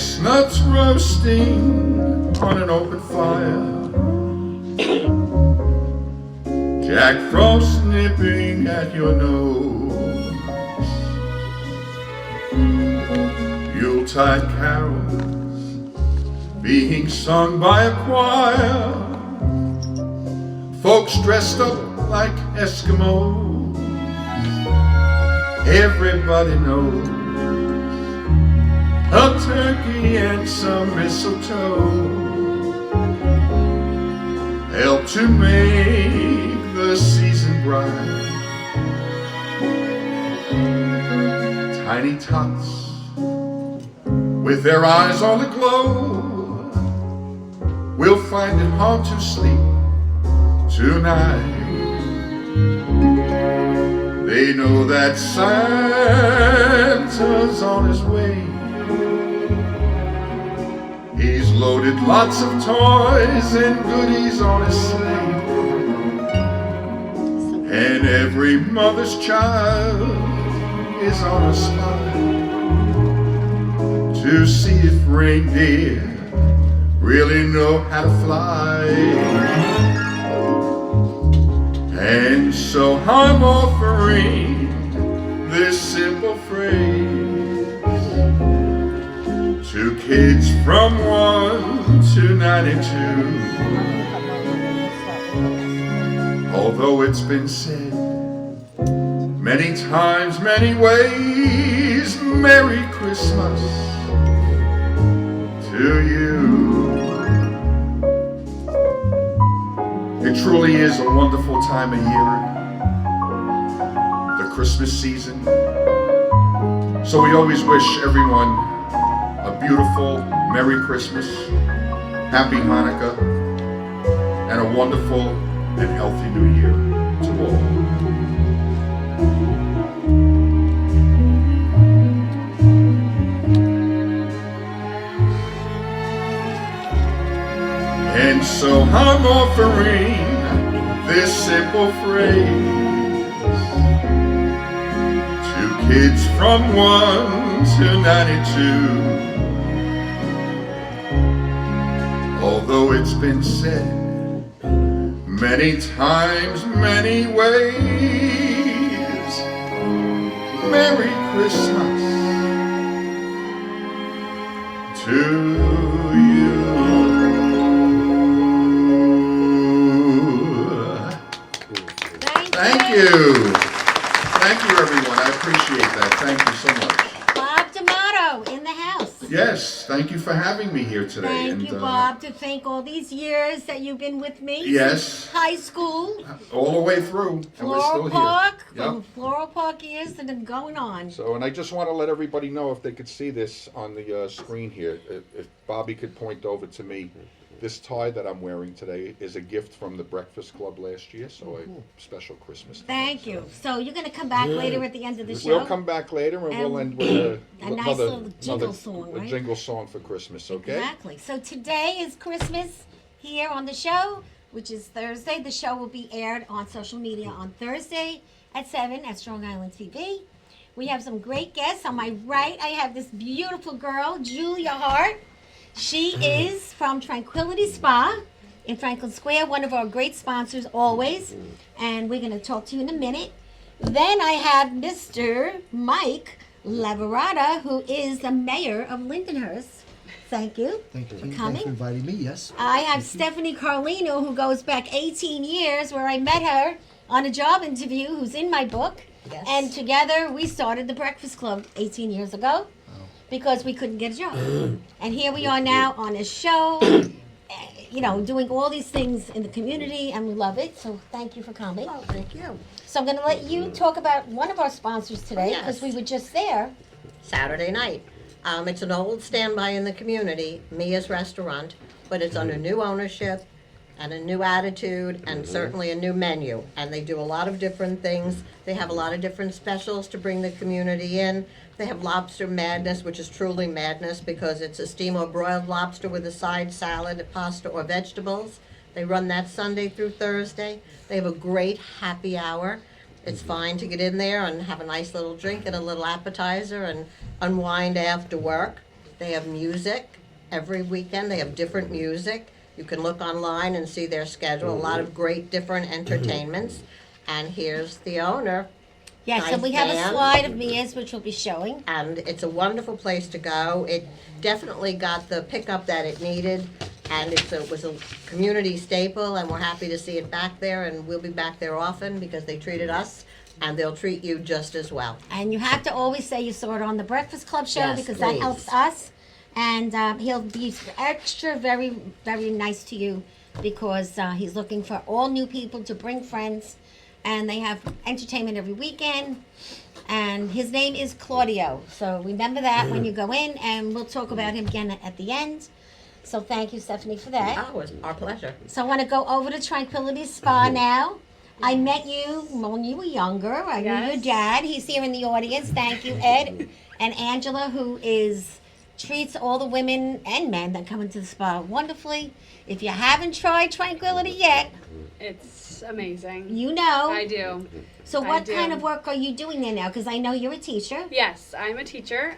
Chestnuts roasting on an open fire, Jack Frost nipping at your nose, Yuletide carols being sung by a choir, folks dressed up like Eskimos. Everybody knows a turkey and some mistletoe help to make the season bright. Tiny tots with their eyes all aglow will find it hard to sleep tonight. They know that Santa's on his way. He's loaded lots of toys and goodies on his sleigh, and every mother's child is on a spot to see if reindeer really know how to fly. And so I'm offering this simple phrase to kids from 1 to 92. Although it's been said many times, many ways, Merry Christmas to you. It truly is a wonderful time of year, the Christmas season. So we always wish everyone a beautiful Merry Christmas, Happy Hanukkah, and a wonderful and healthy New Year to all. And so I'm offering this simple phrase to kids from 1 to 92. Although it's been said many times, many ways, Merry Christmas to you. Thank you. Thank you, everyone. I appreciate that. Thank you so much. Bob D'Amato in the house. Yes, thank you for having me here today. Thank you, Bob, to thank all these years that you've been with me. Yes. Since high school. All the way through, and we're still Floral Park. here. From Floral Park years and then going on. So, and I just want to let everybody know, if they could see this on the screen here, if Bobby could point over to me. This tie that I'm wearing today is a gift from the Breakfast Club last year, so a special Christmas tie. Thank you. So you're going to come back later at the end of the show? We'll come back later, and we'll end with a nice little jingle song, right? A jingle song for Christmas, okay? Exactly. So today is Christmas here on the show, which is Thursday. The show will be aired on social media on Thursday at 7 at Strong Island TV. We have some great guests. On my right, I have this beautiful girl, Julia Hart. She is from Tranquility Spa in Franklin Square, one of our great sponsors always, and we're going to talk to you in a minute. Then I have Mr. Mike Lavarada, who is the mayor of Lindenhurst. Thank you Thank you for Thanks coming. for inviting me, yes. I have Stephanie Carlino, who goes back 18 years, where I met her on a job interview, who's in my book. Yes. And together we started the Breakfast Club 18 years ago because we couldn't get a job. And here we are now on a show, doing all these things in the community, and we love it. So thank you for coming. Oh, thank you. So I'm going to let you talk about one of our sponsors today, because Yes. we were just there. Saturday night. It's an old standby in the community, Mia's Restaurant, but it's under new ownership and a new attitude and certainly a new menu. And they do a lot of different things. They have a lot of different specials to bring the community in. They have Lobster Madness, which is truly madness because it's a steam or broiled lobster with a side salad, pasta, or vegetables. They run that Sunday through Thursday. They have a great happy hour. It's fine to get in there and have a nice little drink and a little appetizer and unwind after work. They have music every weekend. They have different music. You can look online and see their schedule. A lot of great different entertainments. And here's the owner. Yes, so Nice we have a band. slide of Mia's, which we'll be showing. And it's a wonderful place to go. It definitely got the pickup that it needed, and it was a community staple, and we're happy to see it back there, and we'll be back there often because they treated us, and they'll treat you just as well. And you have to always say you saw it on the Breakfast Club show Yes, because that please. helps us. And he'll be extra, very, very nice to you because he's looking for all new people to bring friends. And they have entertainment every weekend. And his name is Claudio. So remember that when you go in, and we'll talk about him again at the end. So thank you, Stephanie, for that. Oh, it's our pleasure. So I want to go over to Tranquility Spa now. I met you when you were younger. I knew your dad. He's here in the audience. Thank you, Ed. And Angela, who treats all the women and men that come into the spa wonderfully. If you haven't tried Tranquility yet, It's amazing. you know. I do. So I what do. kind of work are you doing there now? Because I know you're a teacher. Yes, I'm a teacher,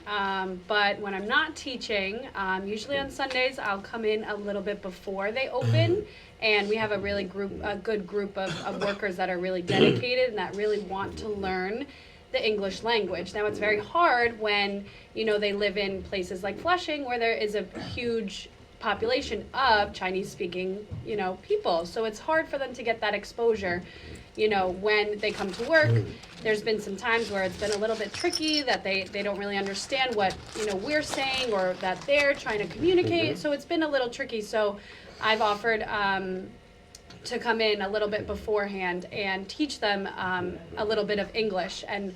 but when I'm not teaching, usually on Sundays I'll come in a little bit before they open, and we have a good group of workers that are really dedicated and that really want to learn the English language. Now it's very hard when they live in places like Flushing where there is a huge population of Chinese speaking people, so it's hard for them to get that exposure when they come to work. There's been some times where it's been a little bit tricky that they don't really understand what we're saying or that they're trying to communicate, so it's been a little tricky. So I've offered to come in a little bit beforehand and teach them a little bit of English, and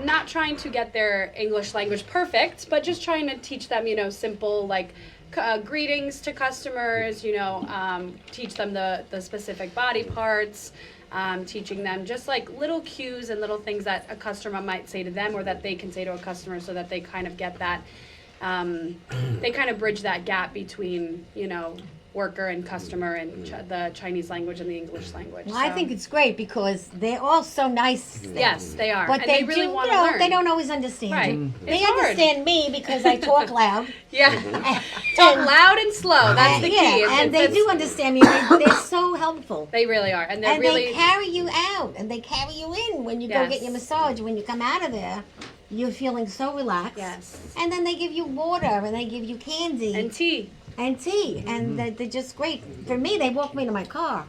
not trying to get their English language perfect, but just trying to teach them simple like greetings to customers, teach them the specific body parts, teaching them just like little cues and little things that a customer might say to them or that they can say to a customer, so that they kind of get that, they kind of bridge that gap between, worker and customer and the Chinese language and the English language. Well, I think it's great because they're all so nice. Yes, they are. But and they really do, want to learn. they don't always understand Right. you. It's They hard. understand me because I talk loud. Yeah. Talk loud and slow. That's the key. Yeah, and they It's- do understand me. They're so helpful. They really are. And they're And really... they carry you out, and they carry you in when you go get your Yes. massage. When you come out of there, you're feeling so relaxed. Yes. And then they give you water, and they give you candy And tea. and tea, and they're just great. For me, they walk me to my car.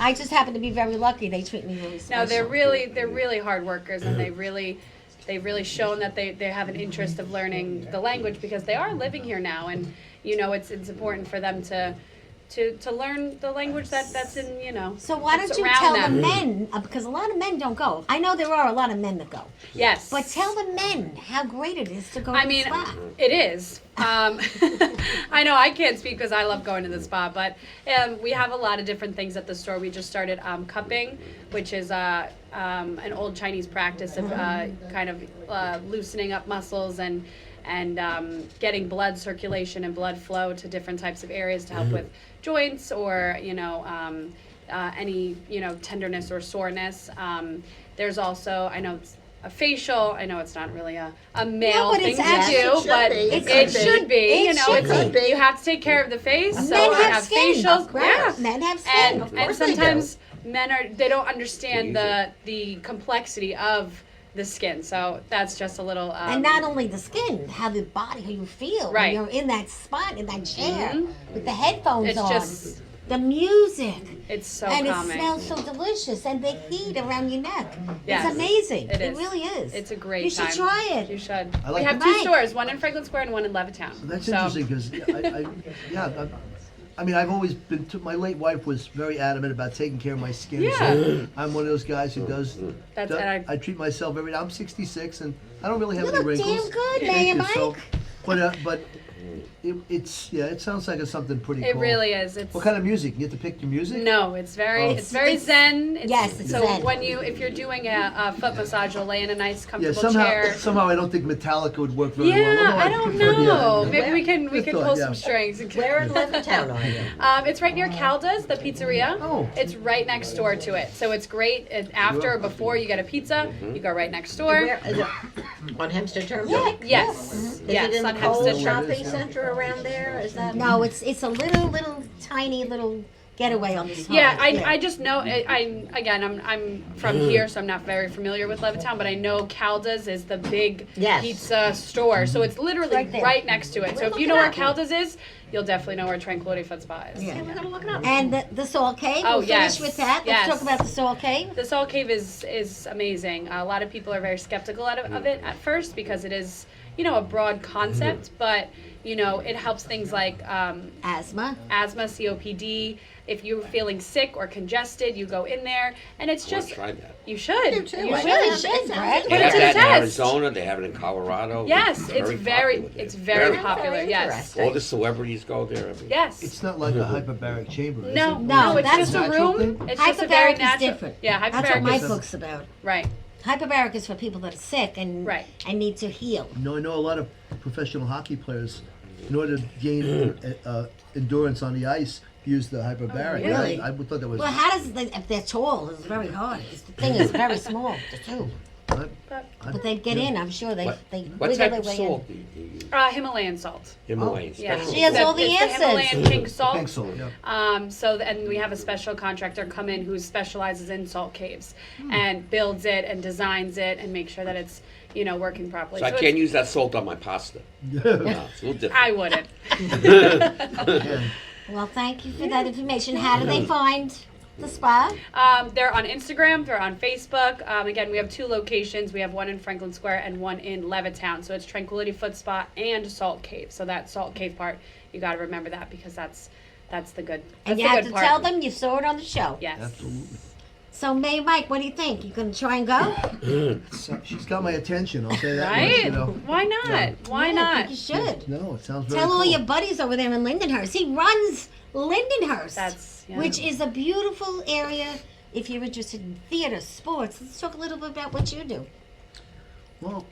I just happen to be very lucky. They treat me really special. No, they're really hard workers, and they've really shown that they have an interest of learning the language because they are living here now, and it's important for them to learn the language that's in So why that's don't you around tell them. the men, because a lot of men don't go. I know there are a lot of men that go. Yes. But tell the men how great it is to go to I the mean, spa. it is. I know I can't speak because I love going to the spa, but we have a lot of different things at the store. We just started cupping, which is an old Chinese practice of kind of loosening up muscles and getting blood circulation and blood flow to different types of areas to help with joints or any tenderness or soreness. There's also, I know it's a facial. I know it's not really a male but thing it's to actually- do, It should but be. it should be. It should It's, be. you have to take care of the face. So Men we have have skin. facials. Of course. Yeah. Men have skin. And course they do. sometimes men they don't understand the complexity of the skin. So that's just a little. And not only the skin, how the body, how you feel Right. when you're in that spot, in that chair, with the headphones It's on. just- the music. it's so And calming. it smells so delicious, and the heat around your neck. Yes. It's amazing. It is. really is. It's a great You time. should try it. You should. I like We have it. two Right. stores, one in Franklin Square and one in Levittown. That's So- interesting because I mean, I've always been. My late wife was very adamant about taking care of my skin. Yeah. So I'm one of those guys who does. That's- does- and I treat myself every day. I'm 66 and I don't really have You any look wrinkles. damn good, Thank man, you. So, Mike. but It sounds like it's something pretty It cool. really is. It's What kind of music? You get to pick your music? No, it's very Oh. it's very It's- zen. yes, it's so zen. if you're doing a foot massage, you'll lay in a nice Yeah, comfortable chair. somehow I don't think Metallica would work very well. Yeah, although I don't prefer the- know. yeah. Maybe we can Just pull thought, some yeah. strings. Where in Levittown are you? It's right near Calda's, the pizzeria. Oh. It's right next door to it. So it's great. After or before you get a pizza, you go right next door. Where, is it on Hempstead Turnpike? Yes. Is Yes, it in on the Hempstead Cole Turnpike. Shopping Center around there? Is that? No, it's a little tiny little getaway on this. Yeah, side. I just know I'm from here, so I'm not very familiar with Levittown, but I know Calda's is the big Yes. pizza store, so it's literally Right there. right next to it. So if Look you it know where up. Calda's is, you'll definitely know where Tranquility Foot Spa is. Yeah. Yeah, we're gonna look it up. And the Salt Cave. Oh, we'll yes, finish with that. yes. Let's talk about the Salt Cave. The Salt Cave is amazing. A lot of people are very skeptical of it at first because it is, a broad concept, but it helps things like Asthma. asthma, COPD. If you're feeling sick or congested, you go in there, and it's I wanna just try that. you should. do too. You I should. know. Really should, Brad. Put They it have to the that in test. Arizona. They have it in Colorado. Yes, it's very popular there. very popular. Very Yes. interesting. All the celebrities go there. Yes. It's not like a hyperbaric chamber, is No, it? No, it's that's just a natural room. thing? It's just a very Hyperbaric is natural. different. Yeah, hyperbaric That's what my is book's about. right. Hyperbaric is for people that are sick and Right. and need to heal. I know a lot of professional hockey players, in order to gain endurance on the ice, use the hyperbaric. Oh, really? I thought that was. Well, how does if they're tall? It's very hard. The thing is very small. The tube. But they get in. I'm sure they What, they what wiggle type their of way salt do you use? Himalayan salt. Himalayan Yeah, special She has salt. all the it's answers. Himalayan pink salt. Pink salt, yeah. And we have a special contractor come in who specializes in salt caves and builds it and designs it and makes sure that it's working properly. So I it's- can't use that salt on my pasta. No, it's a little different. I wouldn't. Yeah. Well, thank you for that information. How do they find the spa? They're on Instagram. They're on Facebook. Again, we have 2 locations. We have one in Franklin Square and one in Levittown. So it's Tranquility Foot Spa and Salt Cave. So that Salt Cave part, you got to remember that because that's the good. And That's you the have good to part. tell them you saw it on the show. Yes. Absolutely. So, May Mike, what do you think? You gonna try and go? So she's got my attention. I'll say that much. Right? You know. Why not? Yeah. Why Yeah, I not? think you should. No, it sounds very Tell all cool. your buddies over there in Lindenhurst. He runs Lindenhurst, That's yeah. which is a beautiful area if you're interested in theater, sports. Let's talk a little bit about what you do. Well,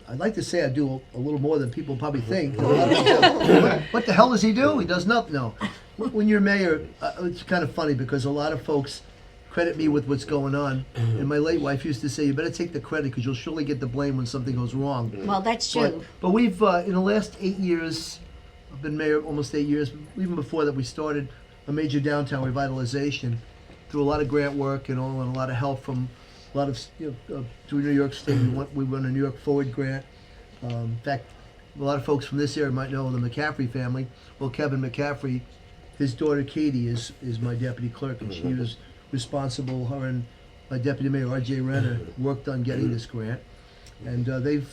I'd like to say I do a little more than people probably think. A lot of people say, what the hell does he do? He does nothing. No. When you're mayor, it's kind of funny because a lot of folks credit me with what's going on. And my late wife used to say, you better take the credit because you'll surely get the blame when something goes wrong. Well, that's But, true. but we've, in the last 8 years, I've been mayor almost 8 years, even before that we started a major downtown revitalization through a lot of grant work and all, and a lot of help from a lot of, through New York State. We won a New York Forward grant. In fact, a lot of folks from this area might know the McCaffrey family. Well, Kevin McCaffrey, his daughter Katie is my deputy clerk, and she was responsible. Her and my deputy mayor R.J. Renner worked on getting this grant, and they've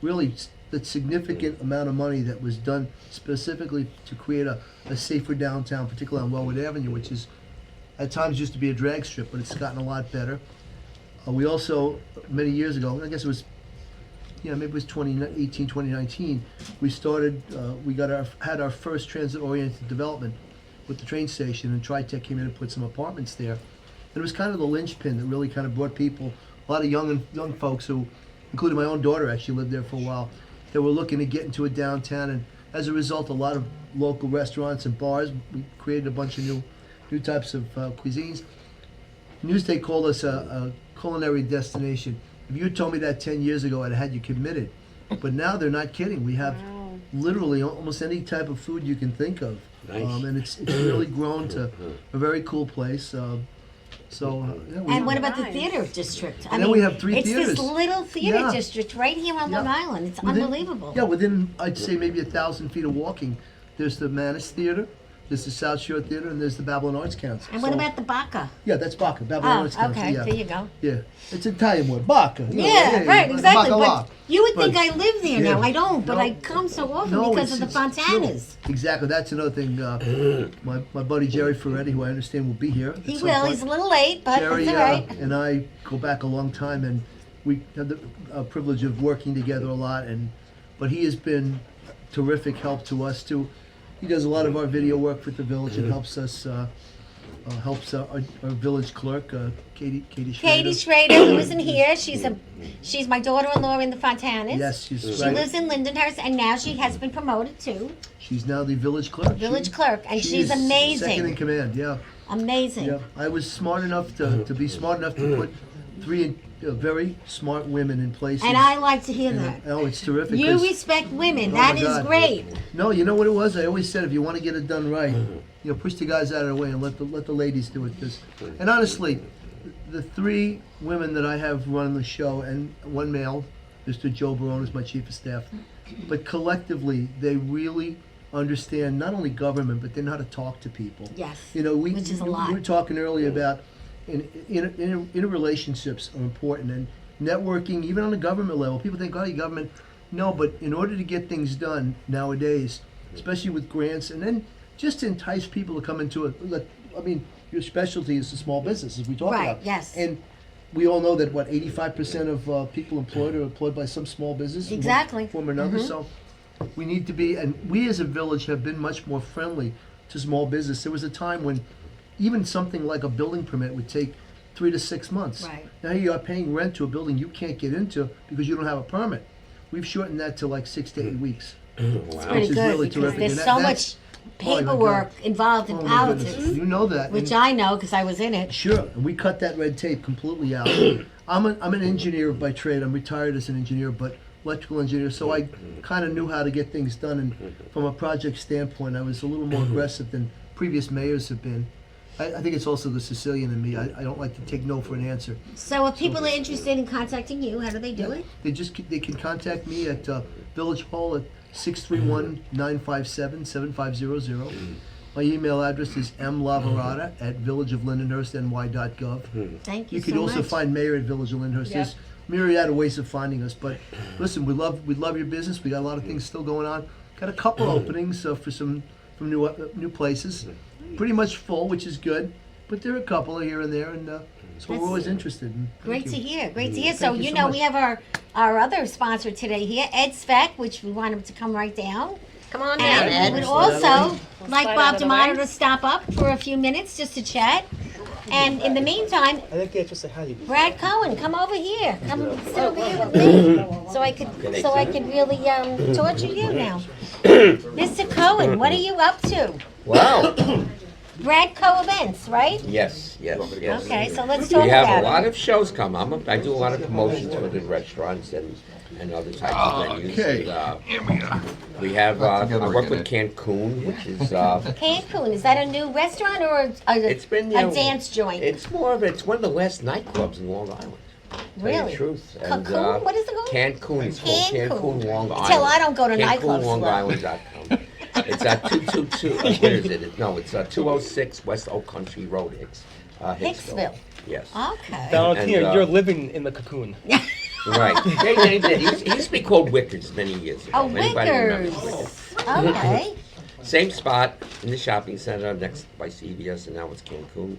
really the significant amount of money that was done specifically to create a safer downtown, particularly on Wellwood Avenue, which is at times used to be a drag strip, but it's gotten a lot better. We also, many years ago, I guess it was, maybe it was 2018, 2019, we started, had our first transit-oriented development with the train station, and TriTech came in and put some apartments there. And it was kind of the linchpin that really kind of brought people, a lot of young folks who, including my own daughter, actually lived there for a while, that were looking to get into a downtown. And as a result, a lot of local restaurants and bars, we created a bunch of new types of cuisines. Newsday called us a culinary destination. If you had told me that 10 years ago, I'd have had you committed. But now they're not kidding. We have Wow. literally almost any type of food you can think of. Nice. And it's really grown to a very cool place. And what about the Nice. theater district? And then we have 3 it's theaters. this little theater Yeah. district right here on Yeah. Long Island. It's Within- unbelievable. Yeah, within, I'd say, maybe 1,000 feet of walking, there's the Manus Theater, there's the South Shore Theater, and there's the Babylon Arts Council. And what So- about the Baca? Yeah, that's Baca, Babylon Oh, Arts Council, okay. yeah. There you go. Yeah, it's Italian word, Baca. you know, Yeah, right, exactly. Bacala. But you would But- think I live there yeah. now. I don't, but No. I come so often No, because of the it's true. fontanas. Exactly, that's another thing. My buddy Jerry Ferretti, who I understand will be here. at He some will. point. He's a little late, but Jerry it's all right. and I go back a long time, and we had the privilege of working together a lot. But he has been terrific help to us too. He does a lot of our video work with the village and helps us. Helps our village clerk, Katie Schrader. Katie Schrader, who isn't here, she's my daughter-in-law in the Fontanas. Yes, she's She right. lives in Lindenhurst, and now she has been promoted to She's now the village clerk. village clerk, and She she's is amazing. Second in command, yeah. Amazing. Yeah, I was smart enough to be smart enough to put three very smart women in places. And I like to hear And, that. oh, it's terrific. You 'cause- respect women. Oh That my is God. great. No, you know what it was? I always said if you want to get it done right, push the guys out of the way and let the ladies do it. And honestly, the three women that I have running the show and one male, Mr. Joe Barone is my chief of staff, but collectively they really understand not only government but they know how to talk to people. Yes. Which is a lot. We were talking earlier about interrelationships are important and networking, even on the government level. People think, oh, your government. No, but in order to get things done nowadays, especially with grants, and then just to entice people to come into it. I mean, your specialty is the small businesses we talk Right, about. yes. And we all know that 85% of people employed are employed by some small business in Exactly. one form or another. Mhm. So we need to be, and we as a village have been much more friendly to small business. There was a time when even something like a building permit would take 3 to 6 months. Right. Now you are paying rent to a building you can't get into because you don't have a permit. We've shortened that to like 6 to 8 weeks. It's Which pretty is good really because terrific. there's And so that's- much Oh, my God. paperwork involved in Oh my politics, goodness, you know that. which And- I know because I was in it. Sure, and we cut that red tape completely out. I'm an engineer by trade. I'm retired as an engineer, but electrical engineer, so I kind of knew how to get things done. And from a project standpoint, I was a little more aggressive than previous mayors have been. I think it's also the Sicilian in me. I don't like to take no for an answer. So if people are interested in contacting you, how do they do it? They can contact me at Village Hall at 631-957-7500. My email address is mlavarada@villageoflindenhurstny.gov. Thank you You so can also much. find Mayor at Village of Lyndhurst. There's myriad of ways of finding us, but listen, we love your business. We got a lot of things still going on. Got a couple openings for some from new places. Pretty much full, which is good, but there are a couple here and there, and so we're always interested. And thank Great to you. hear. Great to hear. So Thank you you so know much. we have our other sponsor today here, Ed Speck, which we want him to come right down. Come on down, And we Ed. would Slide out also of like Slide Bob out of the D'Amato way. to stop up for a few minutes just to chat. And in the meantime, I think they just say hi. Brad Cohen, come over here. Come sit over here with me, so I could really torture you now. Mr. Cohen, what are you up to? Wow. Brad Co events, right? Yes, yes, yes. Okay, so let's talk We have about a lot it. of shows come. I do a lot of promotions for the restaurants and other types of venues. Okay. And, we have, I work with Cancun, which is, Cancun, is that a new restaurant or it's been, you a know, dance joint? it's it's one of the last nightclubs in Long Island. To tell you Really? the truth. Cancun? What is it called? Cancun. It's called Cancun. Cancun, Long Island. Till I don't go to nightclubs, well. CancunLongIsland.com. It's at 222, where is it? No, it's 206 West Oak Country Road, Hicksville. Hicksville. Yes. Okay. Valentina, And, you're living in the cocoon. Right. They did. It used to be called Wickers many years ago. Oh, If anybody remembers Wickers. Okay. Same spot in the shopping center next by CVS, and now it's Cancun.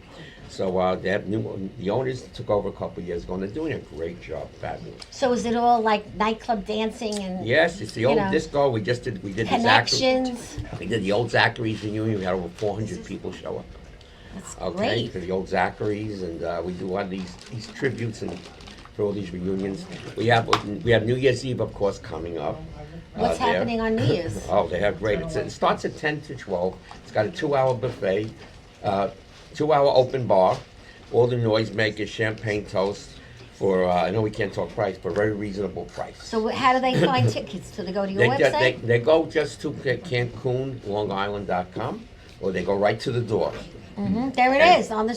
So they have the owners took over a couple of years ago, and they're doing a great job. Fabulous. So is it all like nightclub dancing and Yes, it's the You old know, disco. We did the connections? We did the old Zachary's reunion. We had over 400 people show up. That's Okay, great. for the old Zachary's, and we do a lot of these tributes and for all these reunions. We have New Year's Eve, of course, coming up. What's there. happening on New Year's? Oh, they have great. It starts at 10 to 12. It's got a 2-hour buffet, 2-hour open bar, all the noisemakers, champagne toast for, I know we can't talk price, but very reasonable price. So how do they find tickets? Do they go to your website? They go just to CancunLongIsland.com, or they go right to the door. There it is on the.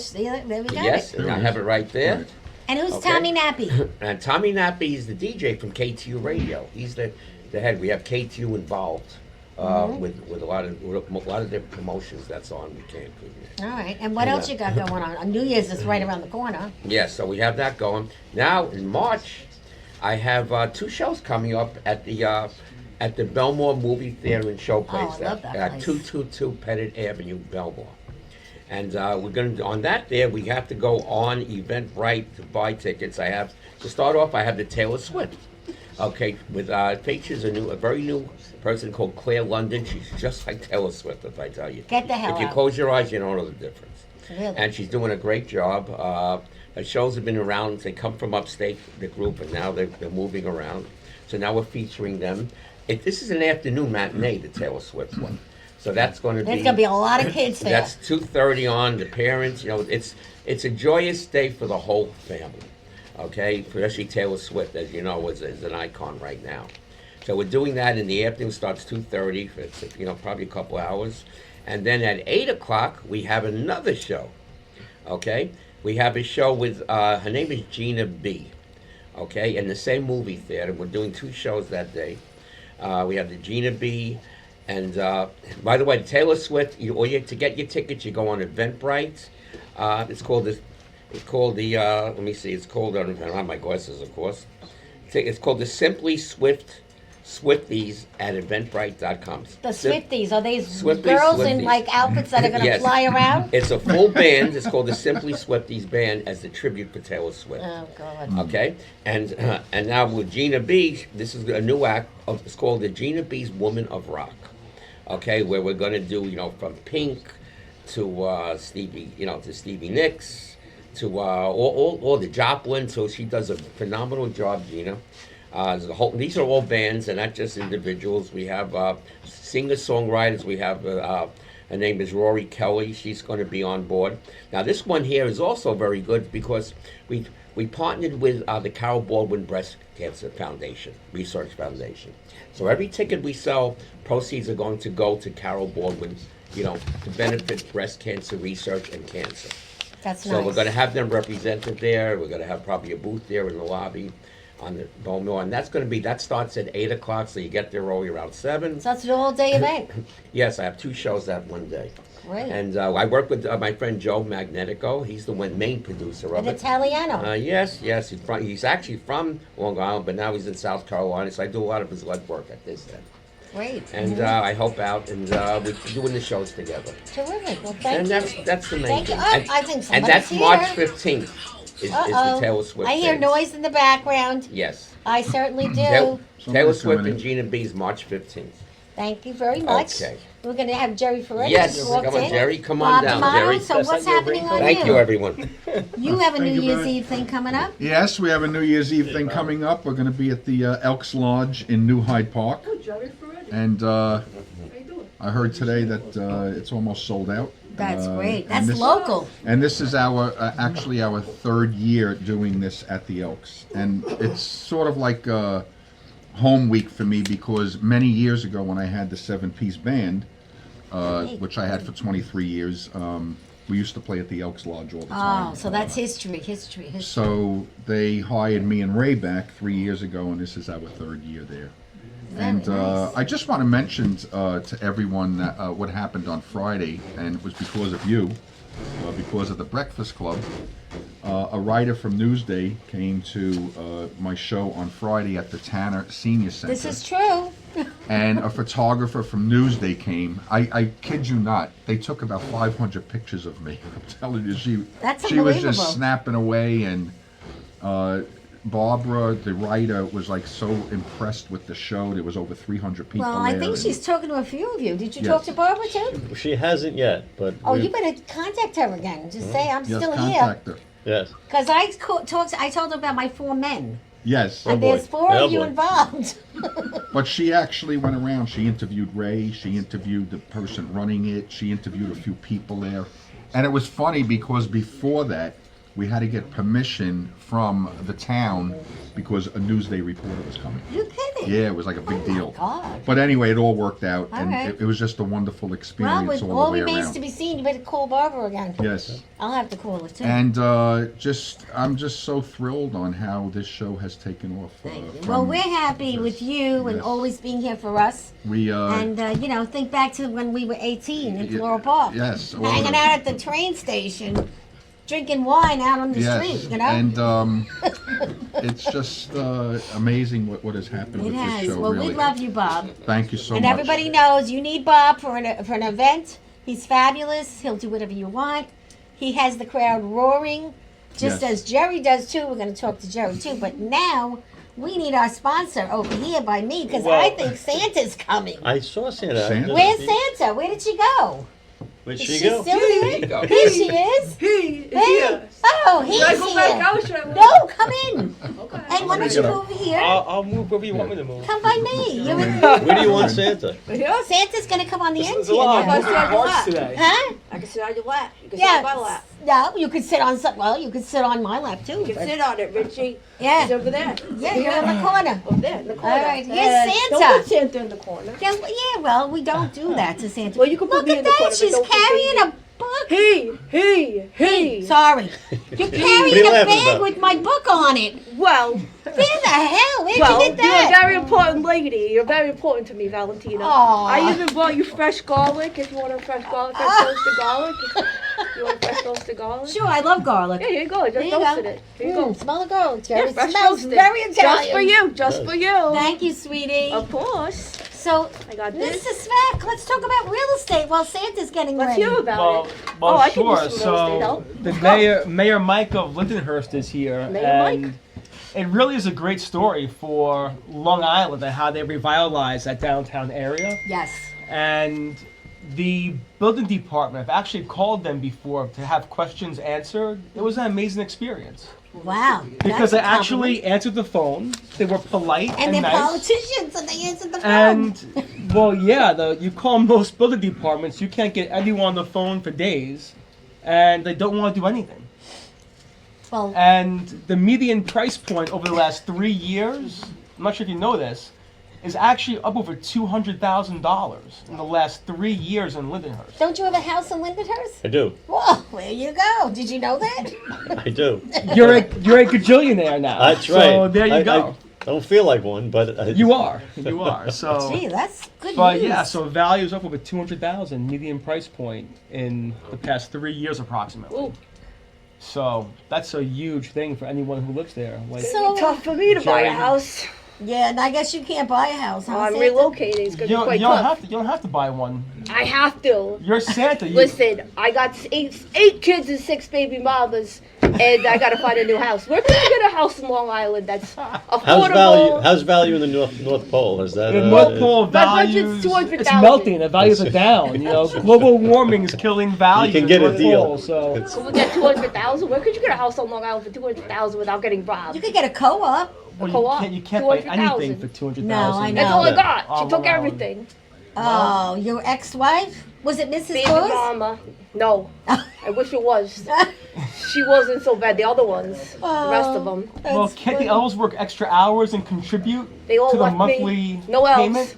There we got Yes, it. and I have it right there. And who's Okay. Tommy Nappy? And Tommy Nappy is the DJ from KTU Radio. He's the head. We have KTU involved with a lot of their promotions that's on. We can't. All right. And what else you got going on? New Year's is right around the corner. Yes, so we have that going. Now in March, I have 2 shows coming up at the Belmore Movie Theater and Showplace. Oh, I love that at place. 222 Pettit Avenue, Belmore. And we're going to, on that there, we have to go on Eventbrite to buy tickets. To start off, I have the Taylor Swift. Okay, with features a very new person called Claire London. She's just like Taylor Swift, if I tell you. Get the hell If you out. close your eyes, you don't know the difference. Really? And she's doing a great job. Her shows have been around. They come from upstate, the group, and now they're moving around. So now we're featuring them. This is an afternoon matinee, the Taylor Swift one. So that's going to be. There's going to be a lot of kids there. That's 2:30 on. The parents, it's a joyous day for the whole family. Okay, especially Taylor Swift, as you know, is an icon right now. So we're doing that in the afternoon. Starts 2:30. It's probably a couple hours, and then at 8 o'clock we have another show. Okay, we have a show with her name is Gina B. Okay, in the same movie theater. We're doing 2 shows that day. We have the Gina B. And by the way, Taylor Swift. To get your tickets, you go on Eventbrite. It's called the. Let me see. It's called. I don't have my glasses, of course. It's called the Simply Swifties at Eventbrite.com. The Swifties, are these Swifties, girls in Swifties. like outfits that are going to Yes. fly around? It's a full band. It's called the Simply Swifties Band as the tribute for Taylor Swift. Oh God. Okay, and now with Gina B, this is a new act. It's called the Gina B's Woman of Rock. Okay, where we're going to do from Pink to Stevie Nicks to all the Joplin. So she does a phenomenal job, Gina. These are all bands and not just individuals. We have singer-songwriters. We have her name is Rory Kelly. She's going to be on board. Now this one here is also very good because we partnered with the Carol Baldwin Breast Cancer Foundation, Research Foundation. So every ticket we sell, proceeds are going to go to Carol Baldwin, to benefit breast cancer research and cancer. That's So nice. we're going to have them represented there. We're going to have probably a booth there in the lobby on the Beaumont. And that starts at 8 o'clock, so you get there only around 7. So it's an all-day event. Yes, I have 2 shows that one day. Great. And I work with my friend Joe Magnetico. He's the main producer of An it. Italiano. Yes. He's actually from Long Island, but now he's in South Carolina, so I do a lot of his lead work at this end. Great. And I help out, and we're doing the shows together. Terrific. Well, And thank you. that's the main Thank you. thing. Oh, And, I think and somebody's that's here. March 15th is the Uh-oh. Taylor Swift I hear dance. noise in the background. Yes. I certainly do. Taylor Somebody's Swift coming and in. Gina B's March 15th. Thank you very much. Okay. We're going to have Jerry Ferretti. Yes, just come walked on, in. Jerry. Come on down, Bob Jerry. D'Amato. So Yes, what's I do. happening on Thank you, everyone. You have a New Thank you Year's very- Eve thing coming up? Yes, we have a New Year's Eve thing coming up. We're going to be at the Elks Lodge in New Hyde Park. And I heard today that it's almost sold out. That's great. and That's this- local. And this is actually our 3rd year doing this at the Elks. And it's sort of like home week for me because many years ago when I had the 7-piece band, which I had for 23 years, we used to play at the Elks Lodge all the time. Oh, so that's history. So they hired me and Ray back 3 years ago, and this is our 3rd year there. And nice. I just want to mention to everyone that, what happened on Friday, and it was because of you, because of the Breakfast Club. A writer from Newsday came to my show on Friday at the Tanner Senior Center. This is true. And a photographer from Newsday came. I kid you not. They took about 500 pictures of me. I'm telling you, That's she was unbelievable. just snapping away, and Barbara, the writer, was like so impressed with the show. There was over 300 people Well, there. I think and- she's talking to a few of you. Did you Yes. talk to Barbara too? She hasn't yet, but Oh, we- you better contact her again. Just say I'm Yes, still contact her. yes. Because I told her about my 4 men. Yes, And boy. there's 4 Oh, of you boy. involved. but she actually went around. She interviewed Ray. She interviewed the person running it. She interviewed a few people there. And it was funny because before that, we had to get permission from the town because a Newsday reporter was coming. You kidding? Yeah, it was like a big deal. God. But anyway, it all worked out, All and right. it was just a wonderful Well, experience with all all the way remains around. to be seen, you better call Barbara again. Yes, I'll have to call her too. and I'm just so thrilled on how this show has taken off. Thank you. from Well, we're happy this. with you and Yes. always being here for us. We And, think back to when we were 18 in Yeah, Floral Park. yes, all Hanging the- out at the train station, drinking wine out on the street, you know? and it's just amazing what has happened It with has. this show. Well, really, we love you, Bob. thank you so And much. everybody knows you need Bob for an event. He's fabulous. He'll do whatever you want. He has the crowd roaring, just Yes. as Jerry does too. We're going to talk to Jerry too. But now We need our sponsor over here by me because Well- I think Santa's coming. I saw Santa. Santa? Where's Santa? Where did she go? Where'd Is she she go? still There here? you go. Here she is. He is Hey. here. Oh, he's Should I go back here. out? Should I move? No, come in. Okay. And why don't you move here? I'll move wherever you want me to move. Come by me. You're in. Where do you want Santa? Here? Santa's gonna come on the end There's here a lot now. of moving parts today. Huh? I can sit on your lap. You can sit on my lap. No, you could sit on some. Well, you could sit on my lap too. You can sit on it, Richie. He's Yeah. over there. Yeah, you're in the corner. Over there in the corner. All right, here's Don't Santa. put Santa in the corner. Yeah, well, we don't do that to Santa. Well, you can put Look me at in the that. corner, but She's don't put carrying baby. a book. He. Sorry. You're What are carrying you a laughing bag about? with my book on it. Well, Where the hell? Where'd well, you you're get a that? very important lady. You're very important to me, Valentina. Aw. I even brought you fresh garlic if you want a fresh garlic, fresh toasted garlic. You want a fresh toasted garlic? Sure, I love garlic. Yeah, here you go. I There just you toasted go. it. Here you go. Smell the garlic. Yeah, It fresh smells toasted. very Italian. Just for you. Just for you. Thank you, sweetie. Of course. So, I got this. Mr. Smack, let's talk about real estate while Santa's getting Let's ready. hear about Well, it. well, I can sure. use some real estate So help. the Go. Mayor Mike of Lindenhurst is here, Mayor and Mike. it really is a great story for Long Island and how they revitalized that downtown area. Yes. And the building department, I've actually called them before to have questions answered. It was an amazing experience Wow. because that's they a compliment. actually answered the phone. They were polite And they're nice. politicians, and they answered the phone. And well, yeah, you call most building departments, you can't get anyone on the phone for days, and they don't want to do anything. Well, And the median price point over the last 3 years, I'm not sure if you know this, is actually up over $200,000 in the last 3 years in Lindenhurst. don't you have a house in Lindenhurst? I do. Well, there you go. Did you know that? I do. You're a gajillionaire now. That's right. So there you go. I don't feel like one, but You are. You are. So. Gee, that's good But news. yeah, so value's up over 200,000 median price point in the past 3 years approximately. Ooh. So that's a huge thing for anyone who lives there. Like, So- Tough for me to buy a Jerry. house. Yeah, and I guess you can't buy a house, huh? I'm Santa? relocating. It's gonna be you quite don't tough. have to buy one. I have to. You're Santa. You, Listen, I got eight kids and 6 baby mamas, and I gotta find a new house. Where can I get a house in Long Island that's affordable? How's value in the North Pole? Is that The North Pole my budget's values, 200,000. it's melting. The values are down. You know, global warming is killing value. You can in get a North deal. Pole, so It's- Can we get 200,000? Where could you get a house on Long Island for 200,000 without getting robbed? You could get a co-op. well, co-op, you can't buy 200,000. anything for 200,000. No, I know. That's all I got. On She took Long Island. everything. Oh, your ex-wife? Was it Mrs. Baby Claus? mama. No. I wish it was. She wasn't so bad. The other ones, the rest of them, Well, can't the elves work extra hours and contribute they all to the left monthly me. No elves. payment?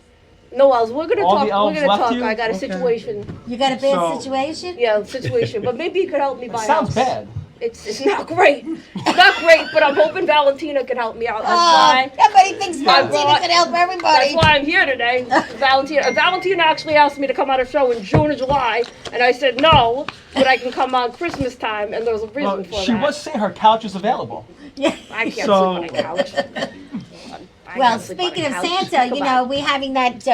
No elves. We're gonna All talk. the elves We're gonna left talk. you? I got a Okay. situation. You got a bad So- situation? Yeah, situation. But maybe you could help me buy a Sounds house. bad. It's not great. It's not great, but I'm hoping Valentina can help me out. That's Oh, why. everybody thinks I Valentina brought- can help That's everybody. why I'm here today. Valentina actually asked me to come on a show in June or July, and I said no, but I can come on Christmas time, and there's a reason Well, for she that. was saying her couch is available. Yeah. I can't So- sleep on a couch. I Well, can't sleep on a speaking of couch. Santa, you Come know, on. we're having that,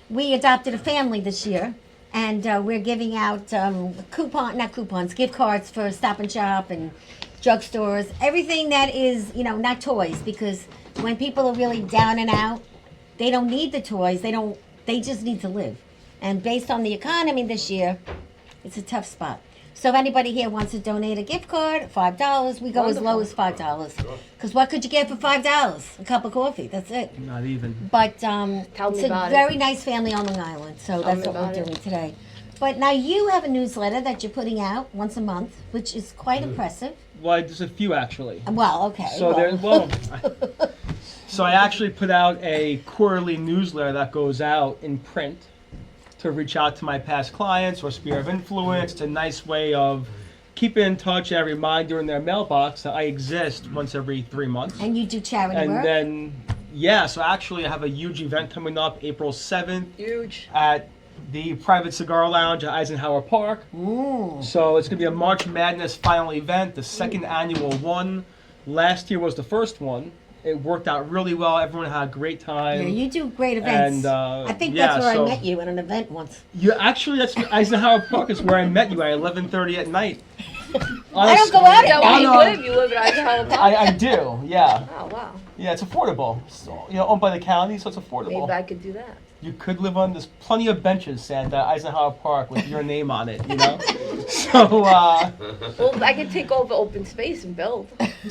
we adopted a family this year, and we're giving out not coupons, gift cards for Stop and Shop and drugstores, everything that is, you know, not toys, because when people are really down and out, they don't need the toys, they just need to live. And based on the economy this year, it's a tough spot. So if anybody here wants to donate a gift card, $5, we go as low as $5. Because what could you get for $5? A cup of coffee, that's it. Not even. But Tell me it's a about it. very nice family on Long Island, so that's me what we're about it. doing today. But now you have a newsletter that you're putting out once a month, which is quite impressive. Well, there's a few actually. Well, okay. So so I actually put out a quarterly newsletter that goes out in print to reach out to my past clients or sphere of influence. It's a nice way of keeping in touch and a reminder in their mailbox that I exist once every 3 months. And you do charity And work? then, yeah, so actually I have a huge event coming up April 7th Huge. at the Private Cigar Lounge at Eisenhower Park. Ooh. So it's going to be a March Madness final event, the second annual one. Last year was the first one. It worked out really well. Everyone had a great time. Yeah, you do great events. And, I think yeah, that's where so- I met you at an event once. You actually, that's Eisenhower Park is where I met you at 11:30 at night. I don't go out Is that at where night. you no. live? You live in Eisenhower Park? I do, yeah. Oh, wow. Yeah, it's affordable. So, owned by the county, so it's affordable. Maybe I could do that. You could live on. There's plenty of benches at Eisenhower Park with your name on it. So Well, I could take over open space and build.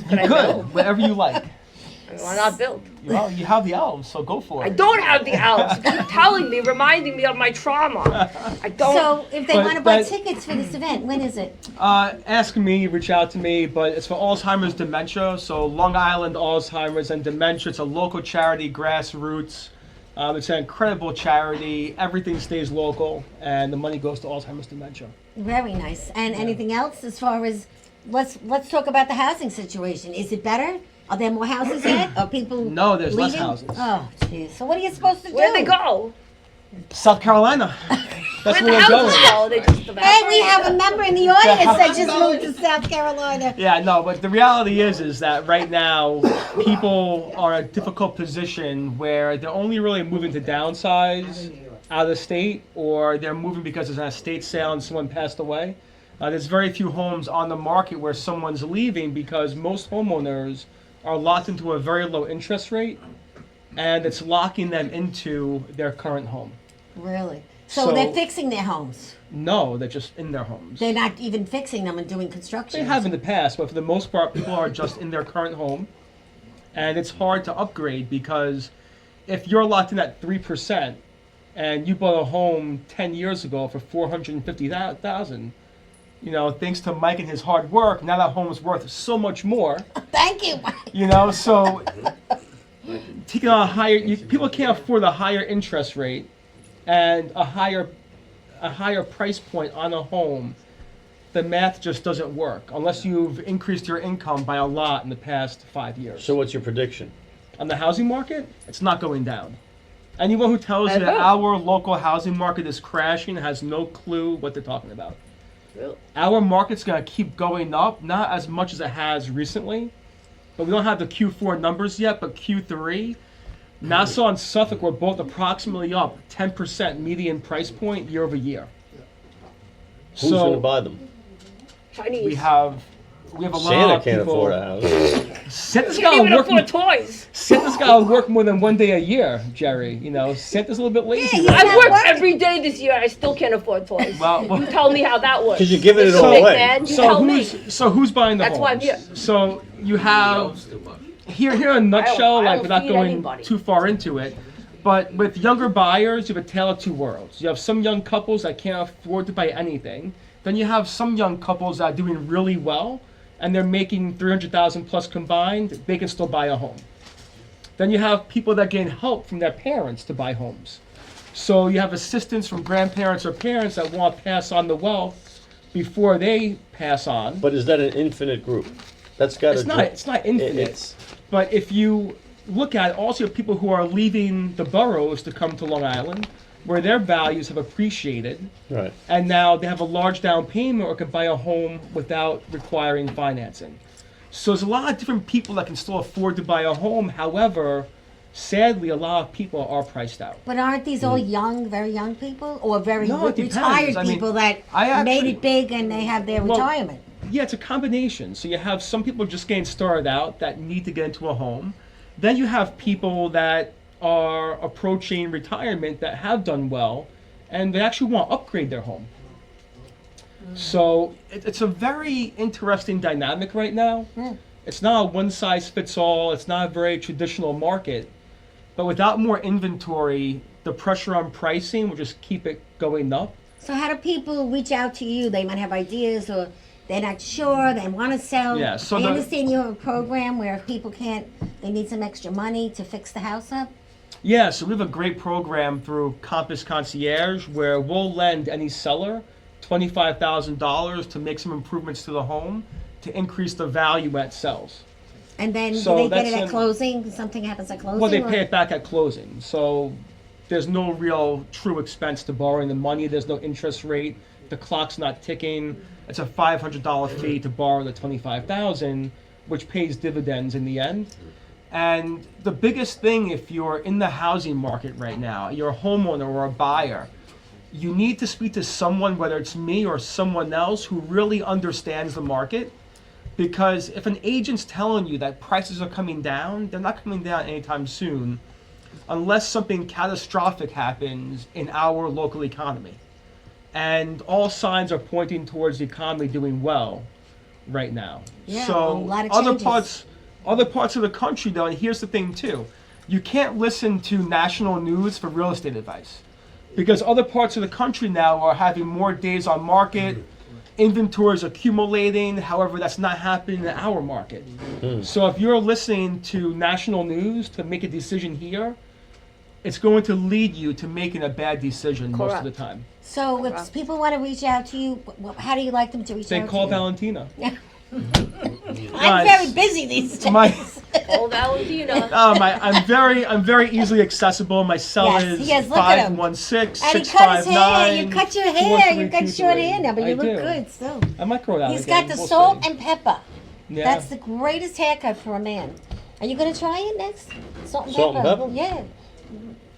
Could I build? good, whatever you like. Why not build? Well, you have the elves, so go for I it. don't have the elves. Keep telling me, reminding me of my trauma. I don't. So if they But want to buy that- tickets for this event, when is it? Ask me, reach out to me, but it's for Alzheimer's dementia. So Long Island Alzheimer's and Dementia. It's a local charity, grassroots. It's an incredible charity. Everything stays local, and the money goes to Alzheimer's dementia. Very nice. And anything else as far as let's talk about the housing situation. Is it better? Are there more houses yet? Are people No, there's less leaving? houses. Oh, jeez. So what are you supposed to do? Where'd they go? South Carolina. That's Where'd where the we're houses going. go? They just Hey, we have a member in the audience that just houses moved to South Carolina. Yeah, no, but the reality is that right now people are in a difficult position where they're only really moving to downsize out of the state, or they're moving because there's an estate sale and someone passed away. There's very few homes on the market where someone's leaving because most homeowners are locked into a very low interest rate, and it's locking them into their current home. Really? So, So- they're fixing their homes. No, they're just in their homes. They're not even fixing them and doing They construction. have in the past, but for the most part, people are just in their current home, and it's hard to upgrade because if you're locked in at 3% and you bought a home 10 years ago for $450,000, thanks to Mike and his hard work, now that home is worth so much more. Thank you. So taking on a higher, people can't afford a higher interest rate and a higher price point on a home. The math just doesn't work unless you've increased your income by a lot in the past 5 years. So what's your prediction? On the housing market, it's not going down. Anyone who tells you that Ever? our local housing market is crashing has no clue what they're talking about. Really? Our market's going to keep going up, not as much as it has recently, but we don't have the Q4 numbers yet, but Q3, Nassau and Suffolk were both approximately up 10% median price point year over year. Who's going to buy them? Chinese. we have a lot Santa of can't people. afford a house. Santa's Can't got to even work. afford toys. Santa's got to work more than one day a year, Jerry. Santa's a little bit lazy. Yeah, right I've not now. worked working. every day this year. I still can't afford toys. Well, You tell me how that works. Because you're giving it Mr. all Big away. Man, you tell me. so who's buying the That's why I'm homes? here. So you have here in a nutshell, I don't without feed going anybody. too far into it. But with younger buyers, you have a tale of two worlds. You have some young couples that can't afford to buy anything. Then you have some young couples that are doing really well, and they're making $300,000 plus combined. They can still buy a home. Then you have people that gain help from their parents to buy homes. So you have assistance from grandparents or parents that want to pass on the wealth before they pass on. But is that an infinite group? That's got to. It's not infinite. But if you look at it, also you have people who are leaving the boroughs to come to Long Island, where their values have appreciated, Right. and now they have a large down payment or can buy a home without requiring financing. So there's a lot of different people that can still afford to buy a home. However, sadly, a lot of people are priced out. But aren't these all young, very young people, or very No, it depends. retired I mean, people that I made actually- it big and they have their Well, retirement? Yeah, it's a combination. So you have some people just getting started out that need to get into a home. Then you have people that are approaching retirement that have done well, and they actually want to upgrade their home. So it's a very interesting dynamic right now. It's not a one-size-fits-all. It's not a very traditional market. But without more inventory, the pressure on pricing will just keep it going up. So how do people reach out to you? They might have ideas, or they're not sure, they want to sell. Yeah, so I the- understand you have a program where if people can't, they need some extra money to fix the house up. Yeah, so we have a great program through Compass Concierge where we'll lend any seller $25,000 to make some improvements to the home to increase the value when it sells. And then So do they get that's it at an- closing? Something happens at closing? Well, they or- pay it back at closing. So there's no real true expense to borrowing the money. There's no interest rate. The clock's not ticking. It's a $500 fee to borrow the $25,000, which pays dividends in the end. And the biggest thing, if you're in the housing market right now, you're a homeowner or a buyer, you need to speak to someone, whether it's me or someone else, who really understands the market. Because if an agent's telling you that prices are coming down, they're not coming down anytime soon unless something catastrophic happens in our local economy. And all signs are pointing towards the economy doing well right now. Yeah, So a lot of other changes. parts of the country though, and here's the thing too, you can't listen to national news for real estate advice. Because other parts of the country now are having more days on market, inventories accumulating, however that's not happening in our market. So if you're listening to national news to make a decision here, it's going to lead you to making a bad decision most of the Correct. time. So if people want to reach out to you, how do you like them to reach They out call to you? Valentina. I'm very busy these days. My, Oh, Valentina. I'm very easily accessible. My cell Yes, is yes, look at him. 516 And he cut his hair. You 659. cut your hair. You got short hair now, but I you look do. good still. I might grow it out He's again. got the We'll salt see. and pepper. Yeah. That's the greatest haircut for a man. Are you gonna try it next? Salt and Salt and pepper. pepper? Yeah.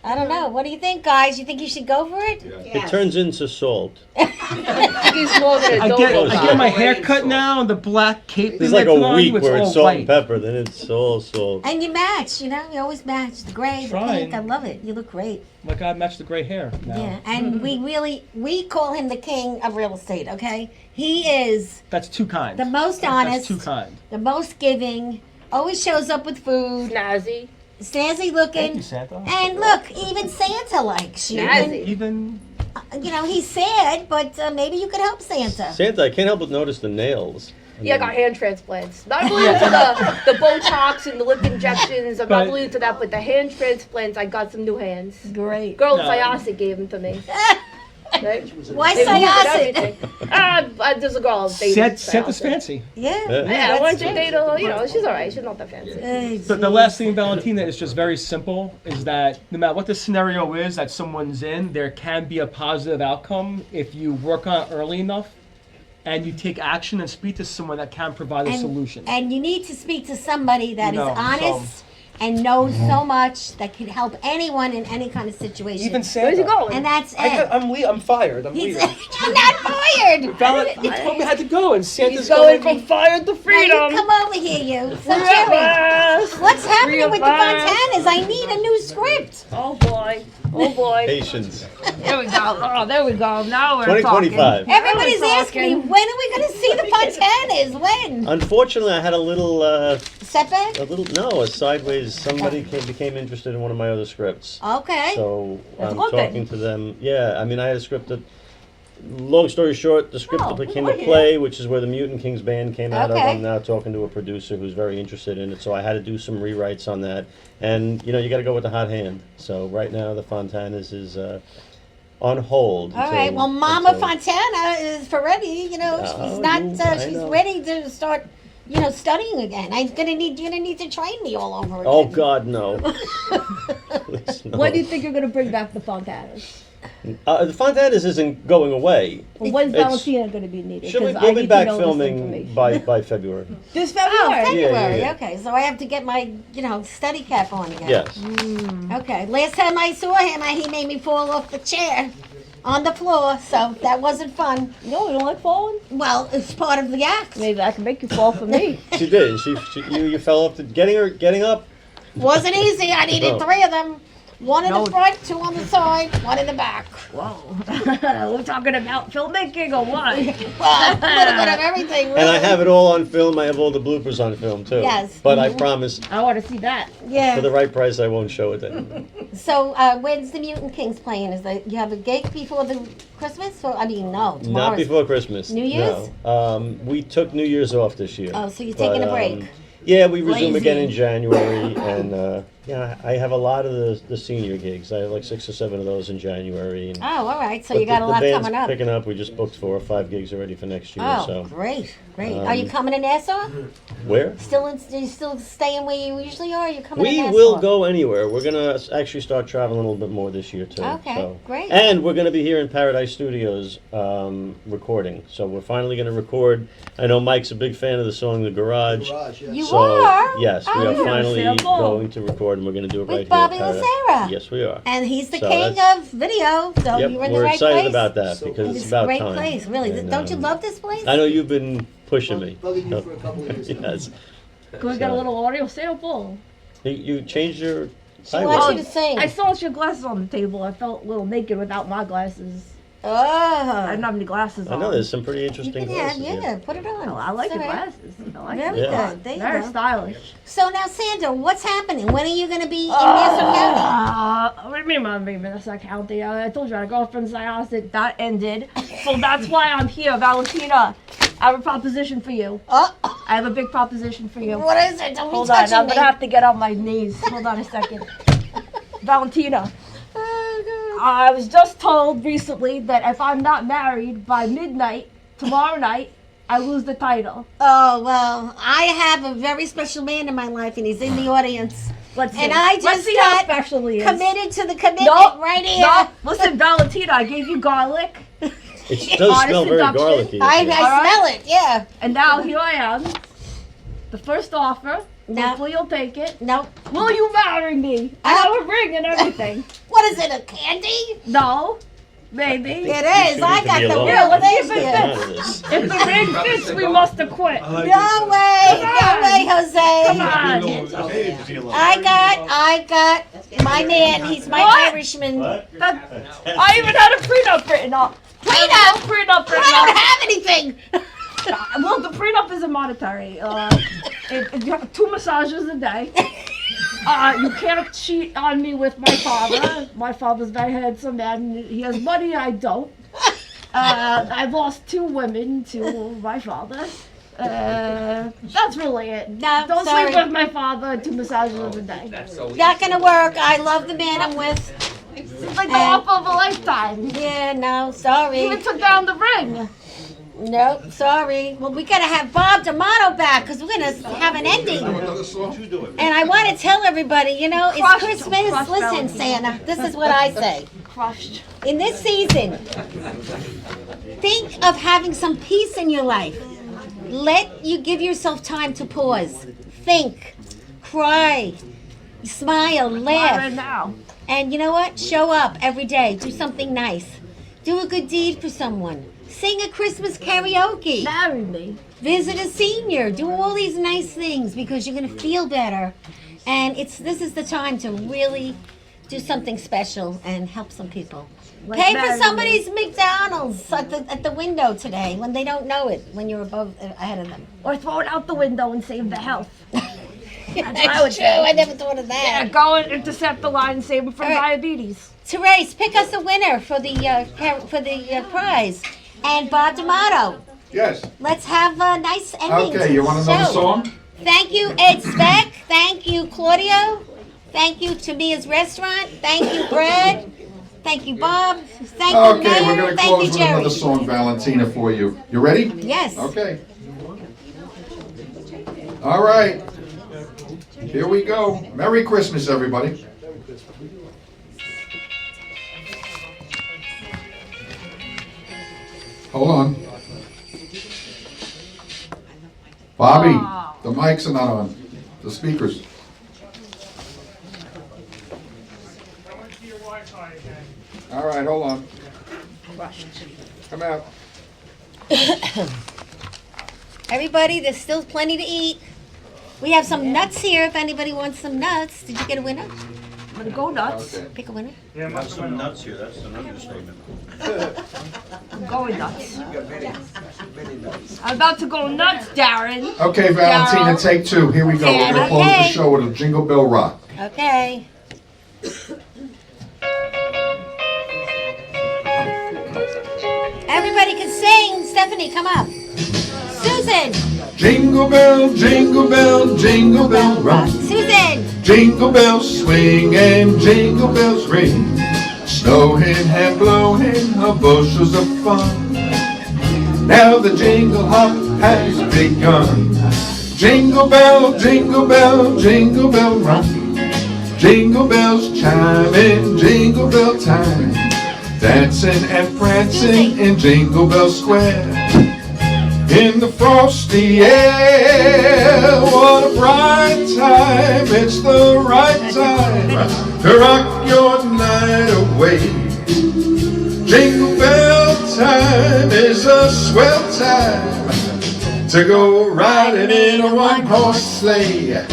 I don't know. What do you think, guys? You think you should go for it? It turns into salt. He's more than a I dope get my guy. hair cut now, and the black cape It's thing like I put a on week you, it's where all it's salt white. and pepper, then it's all salt. And you match, you know. You always match the gray, the Trying. pink. I love it. You look great. Like I matched the gray hair now. Yeah. And we call him the king of real estate. Okay. He is That's too kind. the most That's honest, too kind. the most giving. Always shows up with food. Snazzy. Snazzy Thank looking. you, Santa. And look, even Santa likes you. Snazzy. Even You know, he's sad, but maybe you could help Santa. Santa, I can't help but notice the nails. Yeah, I got hand transplants. Not really into the Botox and the lip injections. I'm not But- really into that, but the hand transplants, I got some new hands. Great. Girl No. Syosset gave them to me. Right? Why They moved Syosset? everything. There's a girl I was dating. Santa's Syosset. fancy. Yeah. Yeah, I want that's to date her. You know, she's alright. She's not that fancy. But the last thing, Valentina, is just very simple, is that no matter what the scenario is that someone's in, there can be a positive outcome if you work on it early enough and you take action and speak to someone that can provide a solution. And you need to speak to somebody that is You know, honest and knows so much that can help anyone in any kind of situation. Even Santa. Where's he going? And that's it. I'm fired. I'm He's, leaving. I'm not fired. You told me I had to go, and Santa's He's going going from fire to Now you freedom. come over here, you. So Jerry, Yes. what's happening with the Yes. Fontanas? I need a new script. Oh boy. Oh boy. Patience. There we go. Oh, there we go. Now we're 2025. Everybody's Now we're asking me, talking. when are we going to see the Fontanas? When? Unfortunately, I had a little, Setback? a sideways. Somebody became interested in one of my other scripts. Okay. So That's I'm a good thing. talking to them. Yeah, I mean, I had a script that. Long story short, the script Oh, that became we're a here. play, which is where the Mutant Kings band came out of. Okay. I'm now talking to a producer who's very interested in it, so I had to do some rewrites on that. And you know, you got to go with the hot hand. So right now, the Fontanas is on hold. All right. Well, Mama until- Fontana is for ready. You know, Oh, she's not. I She's know. ready to start. You know, studying again. You're gonna need to train me all over again. Oh God, no. Please, no. When do you think you're gonna bring back the Fontanas? The Fontanas isn't going away. Well, when's It's- Valentina gonna be needed? We'll 'Cause I be need back to know this filming information. by February. This Oh, February. February. yeah. Okay, so I have to get my, study cap on again. Yes. Okay. Last time I saw him, he made me fall off the chair on the floor, so that wasn't fun. No, you don't like falling? Well, it's part of the act. Maybe I can make you fall for me. She did. You fell off. Getting up. Wasn't easy. I needed No. 3 of them. 1 in No. the front, 2 on the side, 1 in the back. Whoa. We're talking about filmmaking or what? Well, a little bit of everything, really. And I have it all on film. I have all the bloopers on film too. Yes. But I promise, I want to see that. Yeah. for the right price, I won't show it then. So, when's the Mutant Kings playing? You have a gig before the Christmas? Or, no, tomorrow's. Not before Christmas. New Year's? No. We took New Year's off this year. Oh, so you're taking a break. Yeah, we resume again in Lazy. January, and I have a lot of the senior gigs. I have like 6 or 7 of those in January. And, Oh, all right. So but you got a lot the band's coming up. picking up. We just booked 4 or 5 gigs already for next year. Oh, So great. Are you Um, coming to Nassau? where? Are you still staying where you usually are? Or are you coming to We Nassau? will go anywhere. We're gonna actually start traveling a little bit more this year too. Okay, so. great. And we're gonna be here in Paradise Studios recording. So we're finally gonna record. I know Mike's a big fan of the song "The Garage." Garage, yes. You so are? yes, we Oh, are yeah. finally Sample. going to record, and we're gonna do it With right Bobby here. at Paradise. Lacerra. Yes, we are. And he's the So king that's- of video, so Yep, you're in the we're right excited place. about that So because It's it's a about great time. place, really. And, Don't you love this place? I know you've been pushing me. Bugging you for a couple of years. Yes. Can we get a little audio sample? You changed your. She wants you to sing. I saw your glasses on the table. I felt a little naked without my glasses. I Oh. didn't have any glasses I on. know there's some pretty You interesting can have, glasses. yeah, put it on. Oh, I like It's your all right. glasses. I like Very it. Yeah. good. There you Very go. stylish. So now, Sandra, what's happening? When are you going to be in Nassau County? What do you mean, Mom? Nassau County? I told you I had a girlfriend's house that ended. So that's why I'm here, Valentina. I have a proposition for you. Oh, I have a big proposition for you. what is it? Don't Hold be on, touching I'm me. gonna have to get on my knees. Hold on a second. Valentina, Oh, I was just told recently that if I'm not married by midnight tomorrow night, I lose the title. Oh, well, I have a very special man in my life, and he's in the audience. Let's see. And I Let's just see how got special he is. committed to the commitment Nope, right here. No, listen, Valentina, I gave you garlic, It does Honest smell very induction. garlicky. I yeah. smell it, yeah. and now here I am. The first offer. No. Hopefully you'll take it. Nope. Will you marry me? I have a ring and everything. What is it, a candy? No, maybe. It is. two I need to got be the alone. real Yeah, let's thing keep it here. Get out of this. If the ring fits, we must acquit. No way. No way, Jose. Come on. I got my man. He's my What? Irishman. What? I even had a prenup written up. Prenup? Prenup written I don't up. have anything. Well, the prenup isn't monetary. You have 2 massages a day. You can't cheat on me with my father. My father's very handsome man. He has money, I don't. I've lost 2 women to my father. That's really it. No, Don't sorry. sleep with my father. 2 massages a day. Not gonna work. I love the man I'm with. It's like the offer of a lifetime. Yeah, no, sorry. Even took down the ring. Nope, sorry. Well, we gotta have Bob D'Amato back because we're gonna have an ending. And I want to tell everybody, you know, it's Crushed. Christmas. Crushed Listen, Valentina. Santa, this is what I say. Crushed. In this season, think of having some peace in your life. Let you give yourself time to pause, think, cry, smile, Right laugh. now. And you know what? Show up every day. Do something nice. Do a good deed for someone. Sing a Christmas karaoke. Marry me. Visit a senior. Do all these nice things because you're going to feel better. And this is the time to really do something special and help some people. Like Pay for marry somebody's McDonald's at the window today when they don't know it, when you're ahead of them. Or throw it out the window and save the health. That's true. I never thought of that. Yeah, go and intercept the line and save them from All right. diabetes. Therese, pick us a winner for the prize. And Bob D'Amato, Yes. let's have a nice ending to Okay, you the want another show. song? Thank you, Ed Speck. Thank you, Claudio. Thank you, Tamia's Restaurant. Thank you, Brad. Thank you, Bob. Thank you, Okay, Mayor. we're going to Thank close you, with Jerry. another song, Valentina, for you. You ready? Yes. Okay. All right. Here we go. Merry Christmas, everybody. Hold on. Bobby, the mics are not on. The speakers. All right, hold on. Come out. Everybody, there's still plenty to eat. We have some nuts here if anybody wants some nuts. Did you get a winner? I'm gonna go nuts. Okay. Pick a winner. Have some nuts here, that's an understatement. I'm going nuts. I'm about to go nuts, Darren. Okay, Valentina, Daryl. take 2. Here we go. We're going to close the Okay. show with a Jingle Bell Rock. Okay. Everybody can sing. Stephanie, come up. Susan. Jingle bell, jingle bell, jingle bell rock. Susan. Jingle bells swing and jingle bells ring. Snowing and blowing of bushels of fun. Now the jingle hop has begun. Jingle bell, jingle bell, jingle bell rock. Jingle bells chime in jingle bell time. Dancing and prancing in Jingle Bell Square. In the frosty air, what a bright time. It's the right time to rock your night away. Jingle bell time is a swell time to go riding in a one-horse sleigh.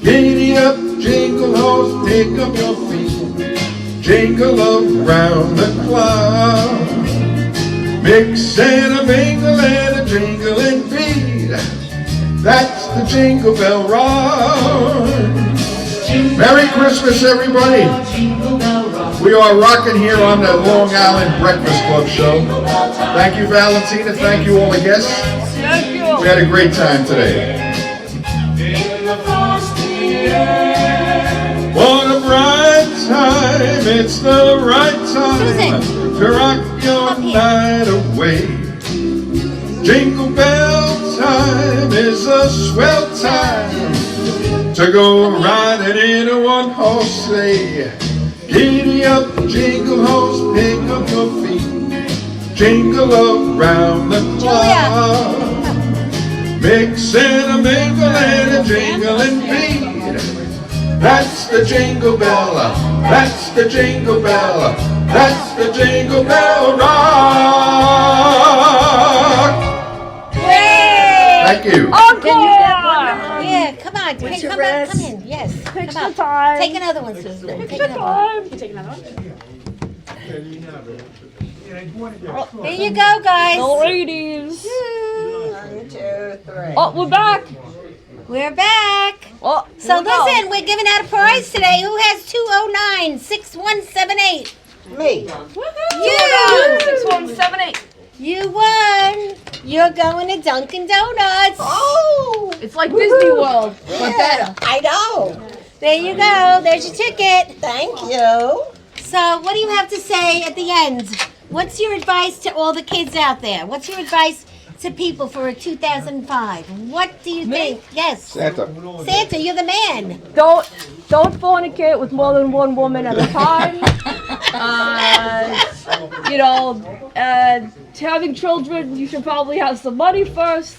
Giddy up, jingle horse, pick up your feet, jingle around the clock. Mix and a mingle and a jingling beat, that's the Jingle Bell Rock. Merry Christmas, everybody. We are rocking here on the Long Island Breakfast Club show. Thank you, Valentina. Thank you, all the guests. Thank you. We had a great time today. What a bright time, it's the right time Susan, to rock your come here. night away. Jingle bell time is a swell time to go riding in a one-horse sleigh. Giddy up, jingle horse, pick up your feet, jingle around the clock. Mix and a mingle and a jingling beat, that's the Jingle Bell, that's the Jingle Bell, that's the Jingle Bell Rock. Thank you. Encore! Yeah, come on. Hey, come on, come in. Yes. Picture Come on. time. Take another one, Susan. Take Picture another one. time. Can you take another one? There you go, guys. The ladies. 1, 2, 3. Oh, we're back. We're back. Oh, So here we go. listen, we're giving out a prize today. Who has 209-6178? Me. You! 6178. You won. You're going to Dunkin' Donuts. Oh, It's like Disney World, but better. I know. There you go. There's your ticket. Thank you. So what do you have to say at the end? What's your advice to all the kids out there? What's your advice to people for 2005? What do you think? Yes. Santa. Santa, you're the man. Don't fornicate with more than one woman at a time. Having children, you should probably have some money first.